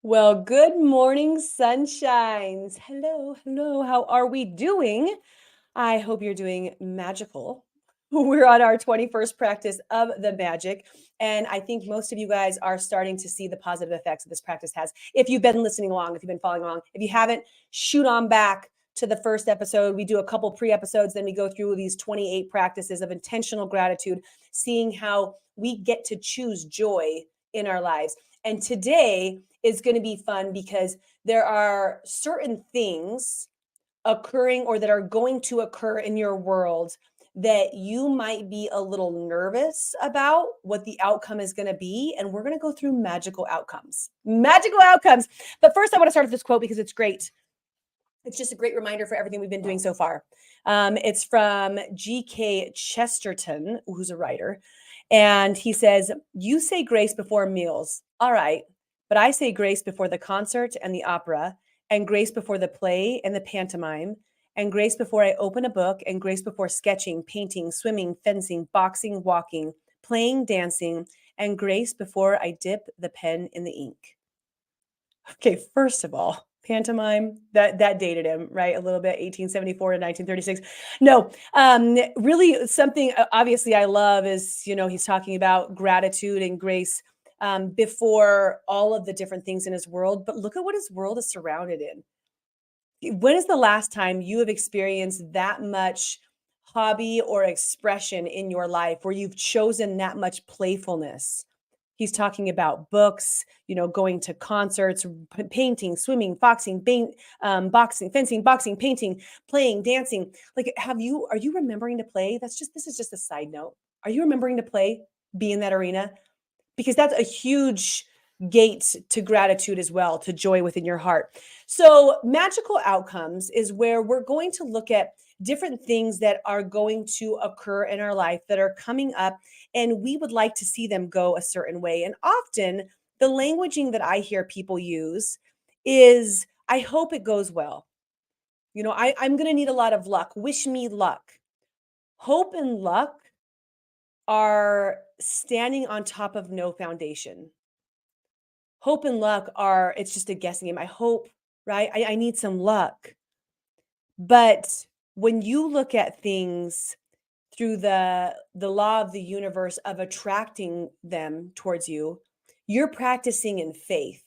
Well, good morning, sunshines. Hello, hello. How are we doing? I hope you're doing magical. We're on our 21st practice of the magic. And I think most of you guys are starting to see the positive effects that this practice has. If you've been listening along, if you've been following along, if you haven't, shoot on back to the first episode. We do a couple pre episodes, then we go through these 28 practices of intentional gratitude, seeing how we get to choose joy in our lives. And today is going to be fun because there are certain things occurring or that are going to occur in your world that you might be a little nervous about what the outcome is going to be. And we're going to go through magical outcomes. Magical outcomes. But first, I want to start with this quote because it's great. It's just a great reminder for everything we've been doing so far. It's from G.K. Chesterton, who's a writer. And he says, "You say grace before meals. All right. But I say grace before the concert and the opera, and grace before the play and the pantomime, and grace before I open a book, and grace before sketching, painting, swimming, fencing, boxing, walking, playing, dancing, and grace before I dip the pen in the ink." Okay, first of all, pantomime, that dated him, right? A little bit, 1874 to 1936. No, really something obviously I love is, he's talking about gratitude and grace before all of the different things in his world. But look at what his world is surrounded in. When is the last time you have experienced that much hobby or expression in your life where you've chosen that much playfulness? He's talking about books, going to concerts, painting, swimming, boxing, fencing, boxing, painting, playing, dancing. Like, are you remembering to play? This is just a side note. Are you remembering to play, be in that arena? Because that's a huge gate to gratitude as well, to joy within your heart. So, magical outcomes is where we're going to look at different things that are going to occur in our life that are coming up, and we would like to see them go a certain way. And often, the languaging that I hear people use is, I hope it goes well. I'm going to need a lot of luck. Wish me luck. Hope and luck are standing on top of no foundation. Hope and luck it's just a guessing game. I hope, right? I need some luck. But when you look at things through the law of the universe of attracting them towards you, you're practicing in faith.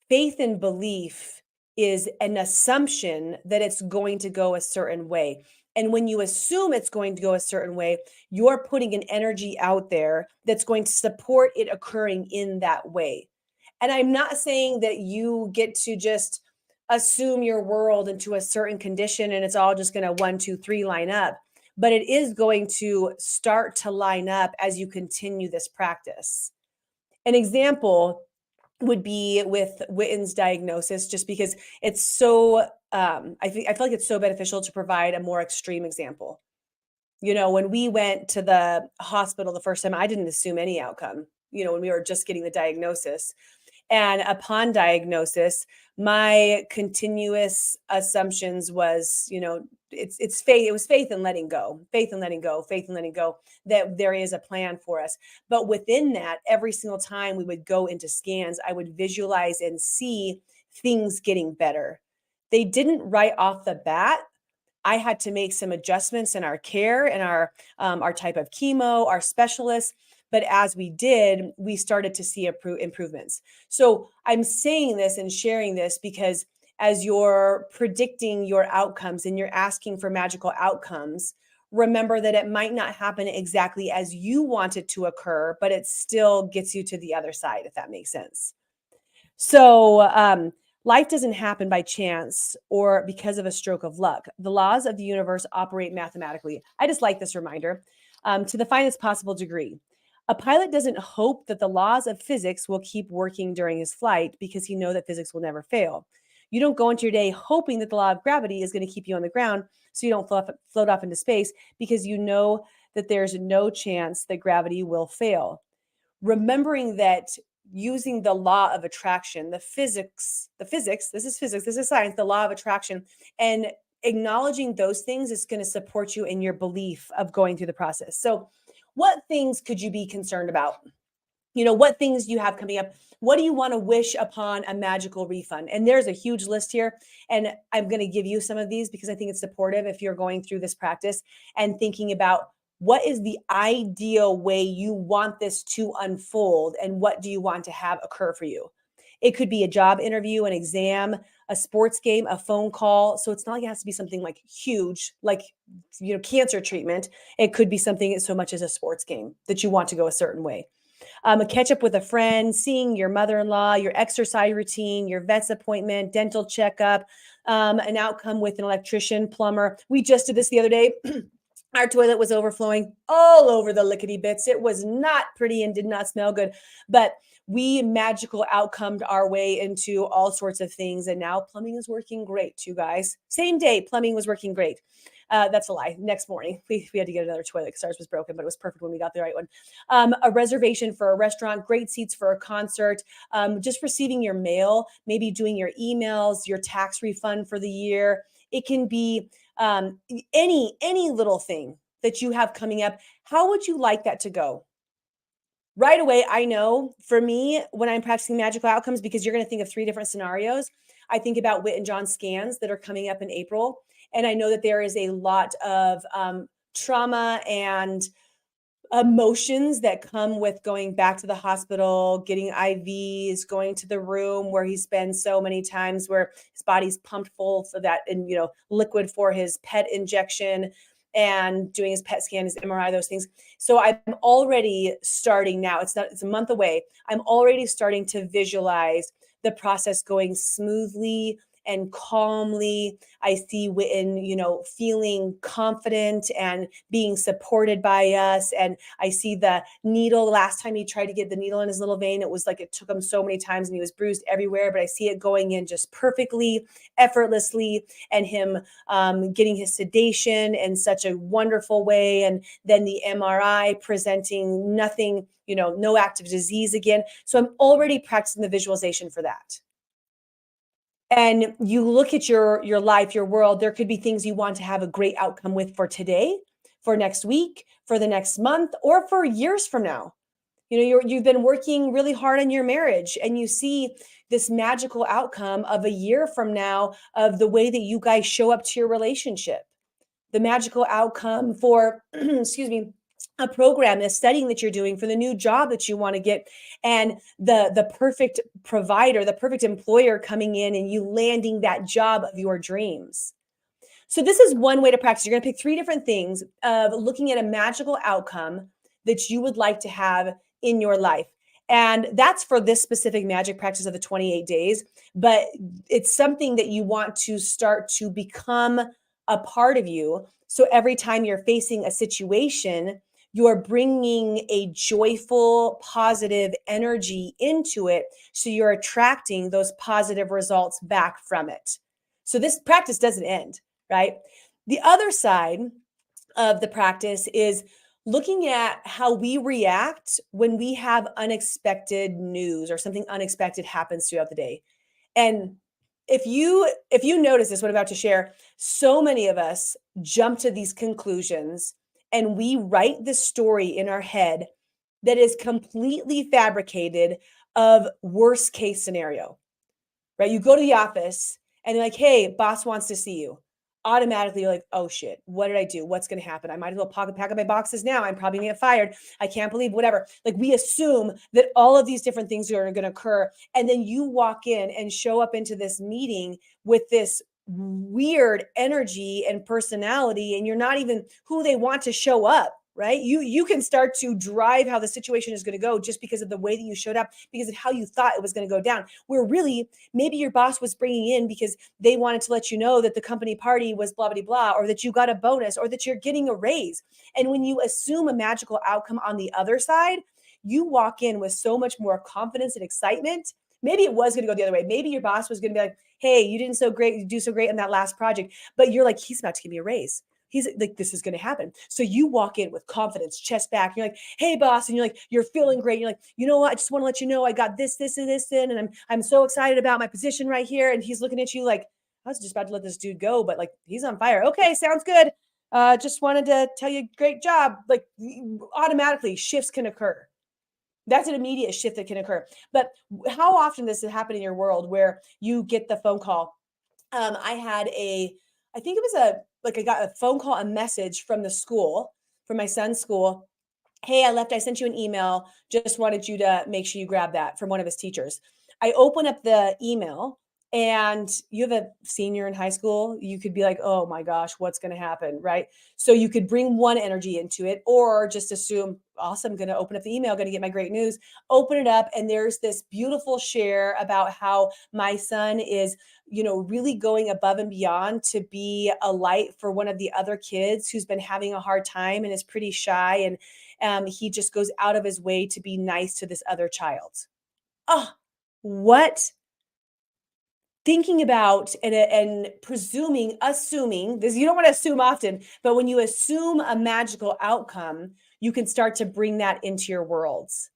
Faith and belief is an assumption that it's going to go a certain way. And when you assume it's going to go a certain way, you're putting an energy out there that's going to support it occurring in that way. And I'm not saying that you get to just assume your world into a certain condition and it's all just going to 1, 2, 3 line up, but it is going to start to line up as you continue this practice. An example would be with Witten's diagnosis, just because it's so, I feel like it's so beneficial to provide a more extreme example. When we went to the hospital the first time, I didn't assume any outcome, when we were just getting the diagnosis. And upon diagnosis, my continuous assumptions was, it's faith. It was faith and letting go, faith and letting go, faith and letting go, that there is a plan for us. But within that, every single time we would go into scans, I would visualize and see things getting better. They didn't right off the bat. I had to make some adjustments in our care and our type of chemo, our specialists. But as we did, we started to see improvements. So I'm saying this and sharing this because as you're predicting your outcomes and you're asking for magical outcomes, remember that it might not happen exactly as you want it to occur, but it still gets you to the other side, if that makes sense. So, life doesn't happen by chance or because of a stroke of luck. The laws of the universe operate mathematically. I just like this reminder to the finest possible degree. A pilot doesn't hope that the laws of physics will keep working during his flight because he knows that physics will never fail. You don't go into your day hoping that the law of gravity is going to keep you on the ground so you don't float off into space because you know that there's no chance that gravity will fail. Remembering that using the law of attraction, this is physics, this is science, the law of attraction, and acknowledging those things is going to support you in your belief of going through the process. So, what things could you be concerned about? what things do you have coming up? What do you want to wish upon a magical refund? And there's a huge list here. And I'm going to give you some of these because I think it's supportive if you're going through this practice and thinking about what is the ideal way you want this to unfold and what do you want to have occur for you. It could be a job interview, an exam, a sports game, a phone call. So it's not like it has to be something like huge, like cancer treatment. It could be something so much as a sports game that you want to go a certain way. A catch up with a friend, seeing your mother-in-law, your exercise routine, your vet's appointment, dental checkup, an outcome with an electrician, plumber. We just did this the other day. Our toilet was overflowing all over the lickety bits. It was not pretty and did not smell good, but we magical outcomed our way into all sorts of things. And now plumbing is working great, you guys. Same day, plumbing was working great. That's a lie. Next morning, we had to get another toilet because ours was broken, but it was perfect when we got the right one. A reservation for a restaurant, great seats for a concert, just receiving your mail, maybe doing your emails, your tax refund for the year. It can be any little thing that you have coming up. How would you like that to go? Right away, I know for me, when I'm practicing magical outcomes, because you're going to think of 3 different scenarios, I think about Whit and John scans that are coming up in April. And I know that there is a lot of trauma and emotions that come with going back to the hospital, getting IVs, going to the room where he's been so many times, where his body's pumped full for that and liquid for his PET injection and doing his PET scan, his MRI, those things. So I'm already starting now. It's a month away. I'm already starting to visualize the process going smoothly and calmly. I see Witten, feeling confident and being supported by us. And I see the needle. Last time he tried to get the needle in his little vein, it was like it took him so many times and he was bruised everywhere. But I see it going in just perfectly, effortlessly, and him getting his sedation in such a wonderful way. And then the MRI presenting nothing, no active disease again. So I'm already practicing the visualization for that. And you look at your life, your world, there could be things you want to have a great outcome with for today, for next week, for the next month, or for years from now. You've been working really hard on your marriage and you see this magical outcome of a year from now of the way that you guys show up to your relationship. The magical outcome for excuse me, a program, a studying that you're doing for the new job that you want to get, and the perfect provider, the perfect employer coming in and you landing that job of your dreams. So this is one way to practice. You're going to pick 3 different things of looking at a magical outcome that you would like to have in your life. And that's for this specific magic practice of the 28 days, but it's something that you want to start to become a part of you. So every time you're facing a situation, you're bringing a joyful, positive energy into it. So you're attracting those positive results back from it. So this practice doesn't end, right? The other side of the practice is looking at how we react when we have unexpected news or something unexpected happens throughout the day. And if you notice this, what I'm about to share, so many of us jump to these conclusions and we write the story in our head that is completely fabricated of worst case scenario, right? You go to the office and they're like, hey, boss wants to see you. Automatically, you're like, oh shit, what did I do? What's going to happen? I might as well pack up my boxes now. I'm probably going to get fired. I can't believe whatever. Like we assume that all of these different things are going to occur. And then you walk in and show up into this meeting with this weird energy and personality, and you're not even who they want to show up. Right? You can start to drive how the situation is going to go just because of the way that you showed up, because of how you thought it was going to go down. Where really, maybe your boss was bringing in because they wanted to let you know that the company party was blah, blah, blah, or that you got a bonus or that you're getting a raise. And when you assume a magical outcome on the other side, you walk in with so much more confidence and excitement. Maybe it was going to go the other way. Maybe your boss was going to be like, hey, you do so great on that last project. But you're like, he's about to give me a raise. He's like, this is going to happen. So you walk in with confidence, chest back. You're like, hey, boss. And you're feeling great. You're like, you know what? I just want to let you know I got this, and this in. And I'm so excited about my position right here. And he's looking at you like, I was just about to let this dude go, but like, he's on fire. Okay, sounds good. Just wanted to tell you, great job. Like automatically shifts can occur. That's an immediate shift that can occur. But how often does it happen in your world where you get the phone call? I had I think it was I got a phone call, a message from the school, from my son's school. Hey, I sent you an email. Just wanted you to make sure you grab that from one of his teachers. I open up the email and you have a senior in high school. You could be like, oh my gosh, what's going to happen? Right. So you could bring one energy into it or just assume, awesome, going to open up the email, going to get my great news. Open it up. And there's this beautiful share about how my son is really going above and beyond to be a light for one of the other kids who's been having a hard time and is pretty shy. And he just goes out of his way to be nice to this other child. Oh, what? Thinking about and assuming this, you don't want to assume often, but when you assume a magical outcome, you can start to bring that into your worlds.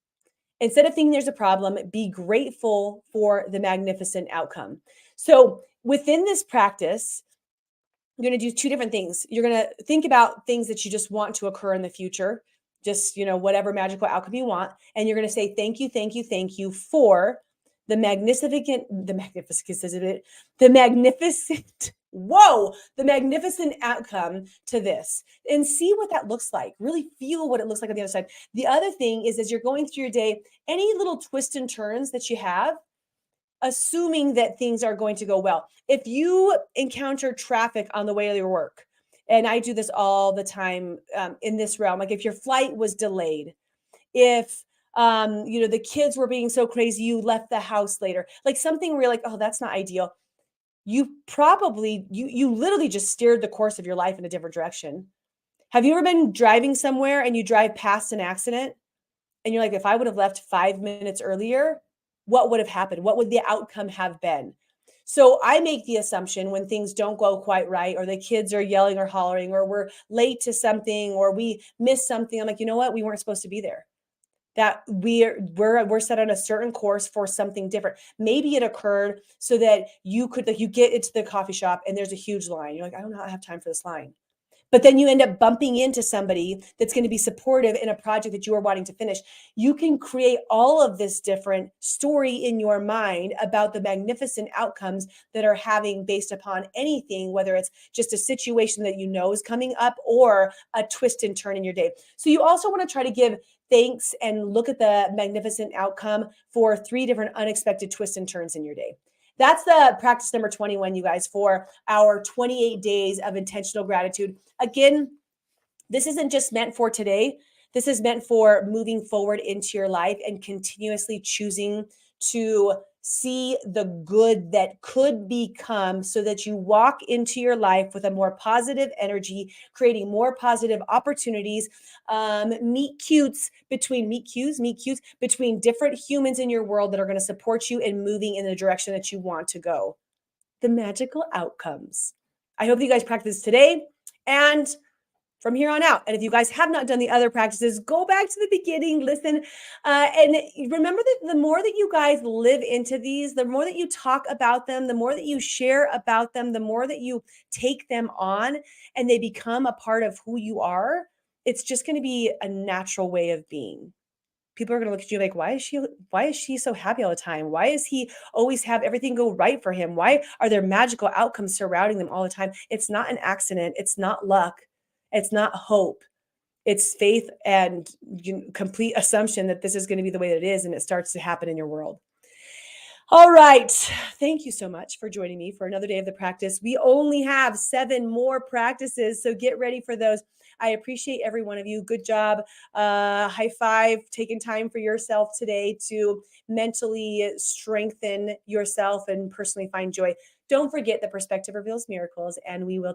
Instead of thinking there's a problem, be grateful for the magnificent outcome. So within this practice, you're going to do two different things. You're going to think about things that you just want to occur in the future, just, whatever magical outcome you want. And you're going to say, thank you for the magnificent, whoa, the magnificent outcome to this, and see what that looks like. Really feel what it looks like on the other side. The other thing is, as you're going through your day, any little twists and turns that you have, assuming that things are going to go well. If you encounter traffic on the way to your work, and I do this all the time in this realm, like if your flight was delayed, if the kids were being so crazy, you left the house later, like something where you're like, oh, that's not ideal. You literally just steered the course of your life in a different direction. Have you ever been driving somewhere and you drive past an accident and you're like, if I would have left 5 minutes earlier, what would have happened? What would the outcome have been? So I make the assumption when things don't go quite right, or the kids are yelling or hollering, or we're late to something, or we miss something. I'm like, you know what? We weren't supposed to be there. That we're set on a certain course for something different. Maybe it occurred so that you could, like, you get into the coffee shop and there's a huge line. You're like, I do not have time for this line. But then you end up bumping into somebody that's going to be supportive in a project that you are wanting to finish. You can create all of this different story in your mind about the magnificent outcomes that are having based upon anything, whether it's just a situation that is coming up or a twist and turn in your day. So you also want to try to give thanks and look at the magnificent outcome for 3 different unexpected twists and turns in your day. That's the practice number 21, you guys, for our 28 days of intentional gratitude. Again, this isn't just meant for today. This is meant for moving forward into your life and continuously choosing to see the good that could become, so that you walk into your life with a more positive energy, creating more positive opportunities, meet cutes between different humans in your world that are going to support you in moving in the direction that you want to go. The magical outcomes. I hope that you guys practice today and from here on out. And if you guys have not done the other practices, go back to the beginning, listen, and remember that the more that you guys live into these, the more that you talk about them, the more that you share about them, the more that you take them on and they become a part of who you are, it's just going to be a natural way of being. People are going to look at you like, why is she so happy all the time? Why does he always have everything go right for him? Why are there magical outcomes surrounding them all the time? It's not an accident. It's not luck. It's not hope. It's faith and complete assumption that this is going to be the way that it is, and it starts to happen in your world. All right. Thank you so much for joining me for another day of the practice. We only have 7 more practices, so get ready for those. I appreciate every one of you. Good job. High five, taking time for yourself today to mentally strengthen yourself and personally find joy. Don't forget that perspective reveals miracles, and we will